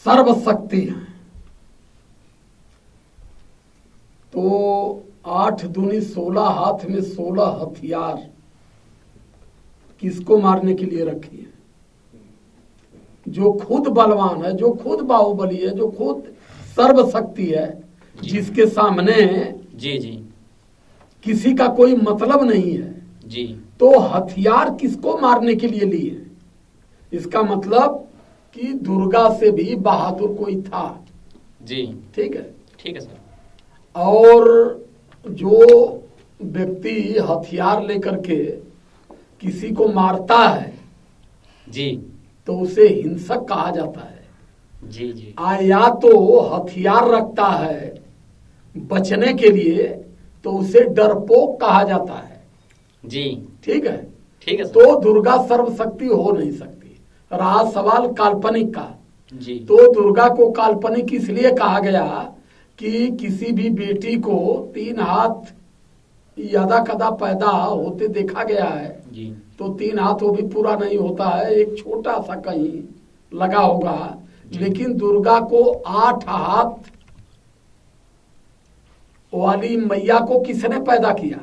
सर्वशक्ति है। तो 8 दूनी 16 हाथ में 16 हथियार किसको मारने के लिए रखी है? जो खुद बलवान है, जो खुद बाहुबली है, जो खुद सर्वशक्ति है, जिसके सामने जी जी किसी का कोई मतलब नहीं है जी, तो हथियार किसको मारने के लिए लिए? इसका मतलब कि दुर्गा से भी बहादुर कोई था। जी ठीक है सर। और जो व्यक्ति हथियार लेकर के किसी को मारता है जी तो उसे हिंसक कहा जाता है। जी जी या तो हथियार रखता है बचने के लिए तो उसे डरपोक कहा जाता है। जी ठीक है सर। तो दुर्गा सर्वशक्ति हो नहीं सकती। रहा सवाल काल्पनिक का, जी तो दुर्गा को काल्पनिक इसलिए कहा गया कि किसी भी बेटी को 3 हाथ यदा कदा पैदा होते देखा गया है। जी तो 3 हाथ वो भी पूरा नहीं होता है, एक छोटा सा कहीं लगा होगा। लेकिन दुर्गा को 8 हाथ वाली मैया को किसने पैदा किया?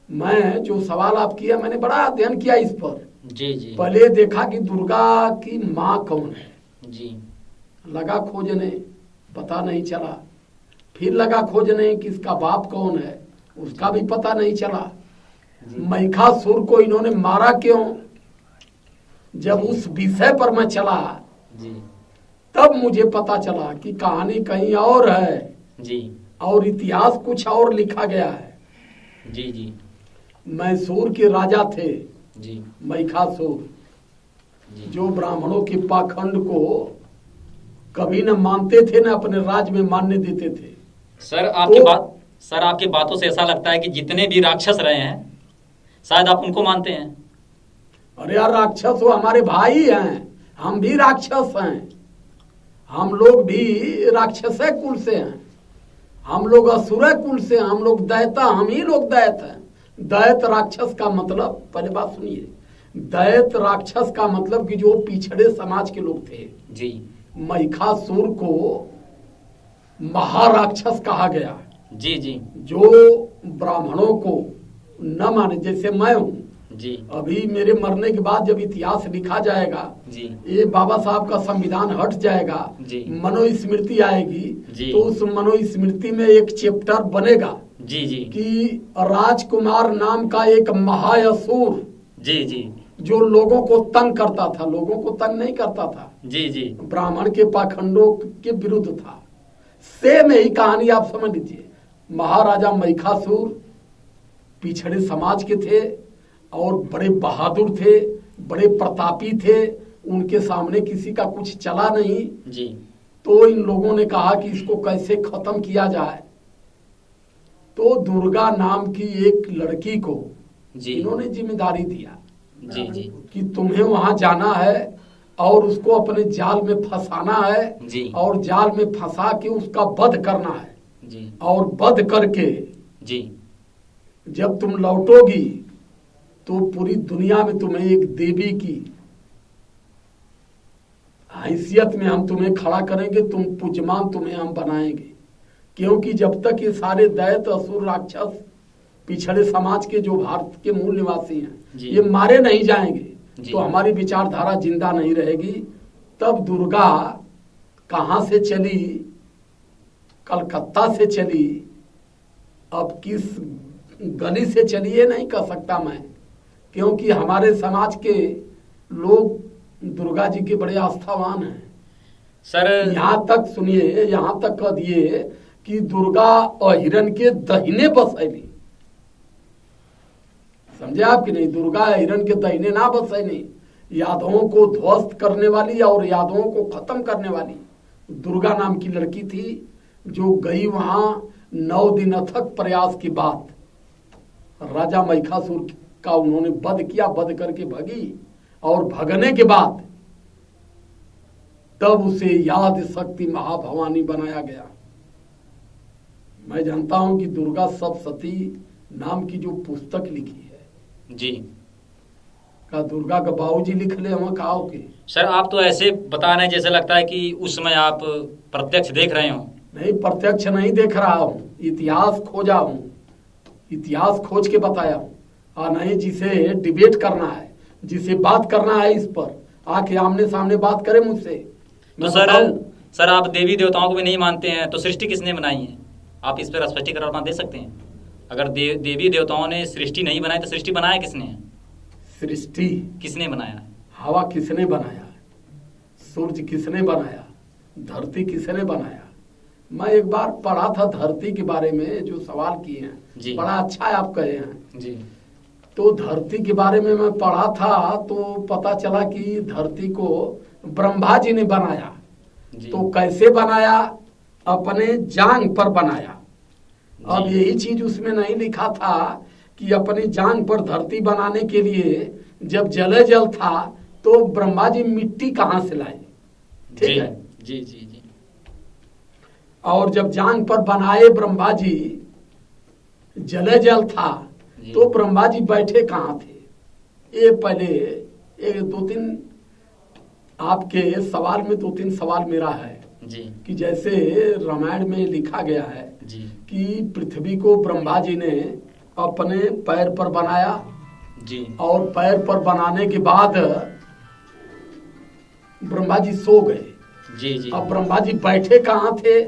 मैं जो सवाल आप किया, मैंने बड़ा अध्ययन किया इस पर। जी जी पहले देखा कि दुर्गा की माँ कौन है, जी लगा खोजने, पता नहीं चला। फिर लगा खोजने कि इसका बाप कौन है, उसका भी पता नहीं चला। महिषासुर को इन्होंने मारा क्यों? जब उस विषय पर मैं चला जी तब मुझे पता चला कि कहानी कहीं और है जी और इतिहास कुछ और लिखा गया है। जी जी मैसूर के राजा थे जी महिषासुर, जी जो ब्राह्मणों के पाखंड को कभी न मानते थे न अपने राज्य में मानने देते थे। सर आपकी बातों से ऐसा लगता है कि जितने भी राक्षस रहे हैं शायद आप उनको मानते हैं। अरे यार, राक्षस वो हमारे भाई हैं, हम भी राक्षस हैं। हम लोग भी राक्षस कुल से हैं, हम लोग असुर कुल से हैं, हम लोग दैता, हम ही लोग दैत हैं। दैत राक्षस का मतलब, पहले बात सुनिए, दैत राक्षस का मतलब कि जो पिछड़े समाज के लोग थे। जी महिषासुर को महाराक्षस कहा गया। जी जी जो ब्राह्मणों को न माने, जैसे मैं हूं जी अभी, मेरे मरने के बाद जब इतिहास लिखा जाएगा, जी ये बाबा साहब का संविधान हट जाएगा, जी मनोस्मृति आएगी, जी तो उस मनोस्मृति में एक चैप्टर बनेगा जी जी कि राजकुमार नाम का एक महाअसुर जी जी जो लोगों को तंग करता था, लोगों को तंग नहीं करता था, जी जी ब्राह्मण के पाखंडों के विरुद्ध था। सेम यही कहानी आप समझ लीजिए। महाराजा महिषासुर पिछड़े समाज के थे और बड़े बहादुर थे, बड़े प्रतापी थे, उनके सामने किसी का कुछ चला नहीं जी। तो इन लोगों ने कहा कि इसको कैसे खत्म किया जाए। तो दुर्गा नाम की एक लड़की को जी इन्होंने जिम्मेदारी दिया जी जी कि तुम्हें वहां जाना है और उसको अपने जाल में फंसाना है जी और जाल में फंसा के उसका वध करना है जी और वध करके जी जब तुम लौटोगी तो पूरी दुनिया में तुम्हें एक देवी की हैसियत में हम तुम्हें खड़ा करेंगे, तुम पूजमान तुम्हें हम बनाएंगे। क्योंकि जब तक ये सारे दैत असुर राक्षस पिछड़े समाज के जो भारत के मूल निवासी हैं ये मारे नहीं जाएंगे तो हमारी विचारधारा जिंदा नहीं रहेगी। तब दुर्गा कहां से चली? कलकत्ता से चली। अब किस गली से चली ये नहीं कह सकता मैं, क्योंकि हमारे समाज के लोग दुर्गा जी के बड़े आस्थावान हैं सर। यहाँ तक सुनिए, यहाँ तक कह दिए कि दुर्गा अहिरन के दाहिने बसैली। समझे आप कि नहीं? दुर्गा अहिरन के दाहिने ना बसैली। यादवों को ध्वस्त करने वाली और यादवों को खत्म करने वाली दुर्गा नाम की लड़की थी, जो गई वहां 9 दिन अथक प्रयास के बाद राजा महिषासुर का उन्होंने वध किया। वध करके भगी और भगने के बाद तब उसे याद शक्ति महाभवानी बनाया गया। मैं जानता हूं कि दुर्गा सप्तशती नाम की जो पुस्तक लिखी है जी का दुर्गा का बाबूजी लिख ले हम खाओ के। सर आप तो ऐसे बता रहे हैं जैसे लगता है कि उस समय आप प्रत्यक्ष देख रहे हो। नहीं, प्रत्यक्ष नहीं देख रहा हूँ, इतिहास खोजा हूँ, इतिहास खोज के बताया हूँ। और नहीं जिसे डिबेट करना है, जिसे बात करना है, इस पर आके आमने सामने बात करे मुझसे। तो सर आप देवी देवताओं को भी नहीं मानते हैं, तो सृष्टि किसने बनाई है? आप इस पर स्पष्टीकरण दे सकते हैं? अगर देवी देवताओं ने सृष्टि नहीं बनाई तो सृष्टि बनाया किसने है? सृष्टि किसने बनाया है? हवा किसने बनाया? सूर्य किसने बनाया? धरती किसने बनाया? मैं एक बार पढ़ा था धरती के बारे में, जो सवाल किए हैं बड़ा अच्छा है आप कहे हैं जी। तो धरती के बारे में मैं पढ़ा था तो पता चला कि धरती को ब्रह्मा जी ने बनाया। तो कैसे बनाया? अपने जांग पर बनाया। अब यही चीज उसमें नहीं लिखा था कि अपनी जांग पर धरती बनाने के लिए जब जले जल था तो ब्रह्मा जी मिट्टी कहाँ से लाए? ठीक है जी जी जी। और जब जांग पर बनाए ब्रह्मा जी, जले जल था तो ब्रह्मा जी बैठे कहाँ थे? ये पहले एक दो तीन आपके सवाल में दो तीन सवाल मेरा है जी। कि जैसे रामायण में लिखा गया है जी। कि पृथ्वी को ब्रह्मा जी ने अपने पैर पर बनाया जी। और पैर पर बनाने के बाद ब्रह्मा जी सो गए। जी जी। अब ब्रह्मा जी बैठे कहाँ थे?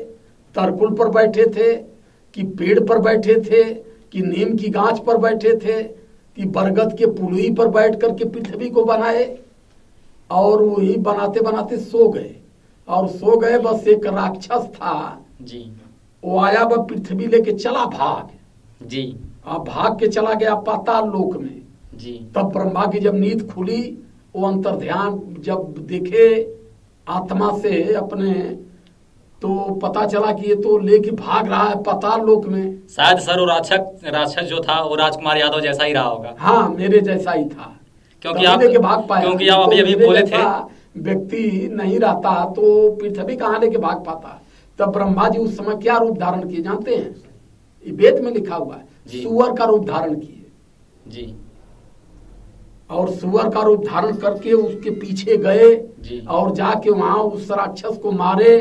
तरकुल पर बैठे थे कि पेड़ पर बैठे थे कि नीम की गाछ पर बैठे थे कि बरगद के पुलुई पर बैठ करके पृथ्वी को बनाए? और वही बनाते बनाते सो गए। और सो गए, बस एक राक्षस था जी, वो आया, वह पृथ्वी लेके चला भाग जी। अब भाग के चला गया पाताल लोक में जी। तब ब्रह्मा की जब नींद खुली, वो अंतर ध्यान जब देखे आत्मा से अपने, तो पता चला कि ये तो लेके भाग रहा है पाताल लोक में। शायद सर वो राक्षस जो था वो राजकुमार यादव जैसा ही रहा होगा। हाँ, मेरे जैसा ही था, क्योंकि आप लेके भाग पाया। क्योंकि आप अभी बोले थे व्यक्ति नहीं रहता तो पृथ्वी कहाँ लेके भाग पाता। तब ब्रह्मा जी उस समय क्या रूप धारण किए जानते हैं? ये वेद में लिखा हुआ है, सुअर का रूप धारण किए जी। और सुअर का रूप धारण करके उसके पीछे गए जी। और जाके वहां उस राक्षस को मारे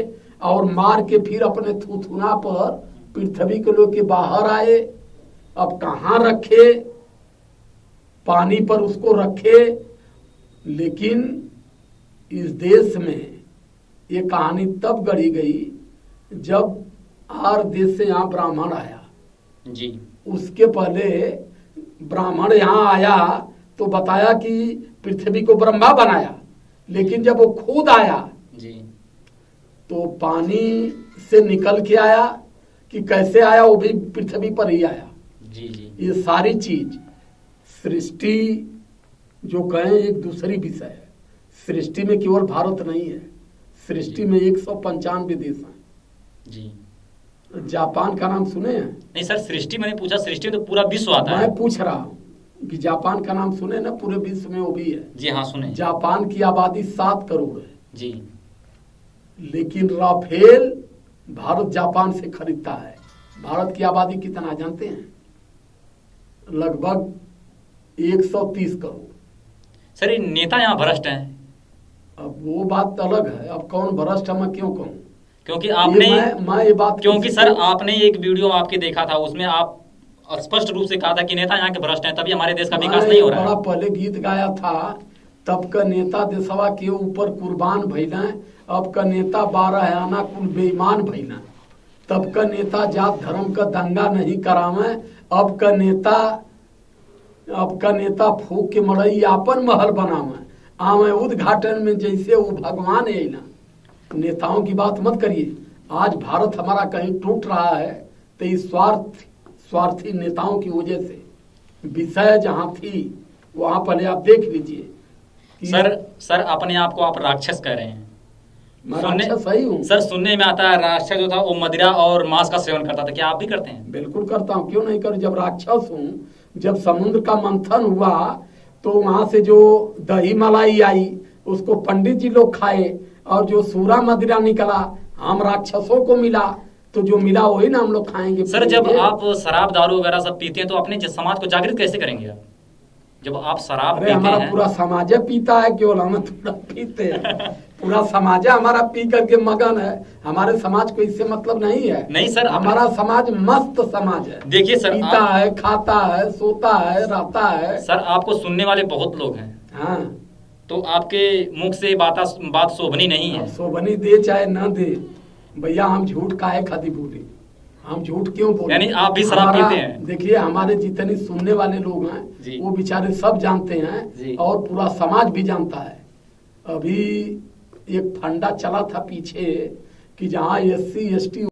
और मार के फिर अपने थुथुना पर पृथ्वी के लोग के बाहर आए। अब कहाँ रखे? पानी पर उसको रखे। लेकिन इस देश में ये कहानी तब गढ़ी गई जब आर देश से यहाँ ब्राह्मण आया जी। उसके पहले ब्राह्मण यहाँ आया तो बताया कि पृथ्वी को ब्रह्मा बनाया, लेकिन जब वो खुद आया जी तो पानी से निकल के आया कि कैसे आया, वो भी पृथ्वी पर ही आया। जी जी। ये सारी चीज सृष्टि जो कहें एक दूसरी विषय है। सृष्टि में केवल भारत नहीं है, सृष्टि में 195 देश हैं जी। जापान का नाम सुने हैं? नहीं सर, सृष्टि मैंने पूछा, सृष्टि में तो पूरा विश्व आता है। मैं पूछ रहा हूँ कि जापान का नाम सुने ना? पूरे विश्व में वो भी है। जी हाँ सुने। जापान की आबादी 7 करोड़ है जी। लेकिन राफेल भारत जापान से खरीदता है। भारत की आबादी कितना जानते हैं? लगभग 130 करोड़। सर ये नेता यहाँ भ्रष्ट हैं। अब वो बात अलग है, अब कौन भ्रष्ट है मैं क्यों कहूँ? क्योंकि आपने मैं ये बात क्योंकि सर आपने एक वीडियो आपके देखा था, उसमें आप स्पष्ट रूप से कहा था कि नेता यहाँ के भ्रष्ट हैं, तभी हमारे देश का विकास नहीं हो रहा है। बड़ा पहले गीत गाया था, तब का नेता देशवा के ऊपर कुर्बान भइला, अब का नेता 12 आना कुल बेईमान भइला। तब का नेता जात धर्म का दंगा नहीं करावे, अब का नेता फूक के मड़ई आपन महल बनावे। आवे उद्घाटन में जैसे वो भगवान है ना। नेताओं की बात मत करिए। आज भारत हमारा कहीं टूट रहा है तो इस स्वार्थी नेताओं की वजह से। विषय जहाँ थी वहां पहले आप देख लीजिए। सर अपने आप को आप राक्षस कह रहे हैं। मैं राक्षस सही हूँ सर, सुनने में आता है राक्षस जो था वो मदिरा और मांस का सेवन करता था, क्या आप भी करते हैं? बिल्कुल करता हूँ, क्यों नहीं करूँ? जब राक्षस हूँ, जब समुद्र का मंथन हुआ तो वहां से जो दही मलाई आई उसको पंडित जी लोग खाए और जो सूरा मदिरा निकला हम राक्षसों को मिला, तो जो मिला वही ना हम लोग खाएंगे। सर जब आप शराब दारू वगैरह सब पीते हैं तो अपने समाज को जागृत कैसे करेंगे आप? जब आप शराब अरे पीते हमारा हैं, पूरा समाज पीता है, केवल हम थोड़ा पीते हैं। पूरा समाज हमारा पी करके मगन है। हमारे समाज को इससे मतलब नहीं है। नहीं सर, हमारा समाज मस्त समाज है। देखिए सर, पीता है, खाता है, सोता है, रहता है। सर आपको सुनने वाले बहुत लोग हैं, हाँ, तो आपके मुख से बात शोभनी नहीं है। शोभनी दे चाहे न दे, भैया हम झूठ काहे खातिर बोले, हम झूठ क्यों बोले? यानी आप भी शराब हमारा- पीते हैं? देखिए हमारे जितने सुनने वाले लोग जी। हैं वो बेचारे सब जानते जी। हैं, और पूरा समाज भी जानता है। अभी एक फंडा चला था पीछे कि जहाँ SC ST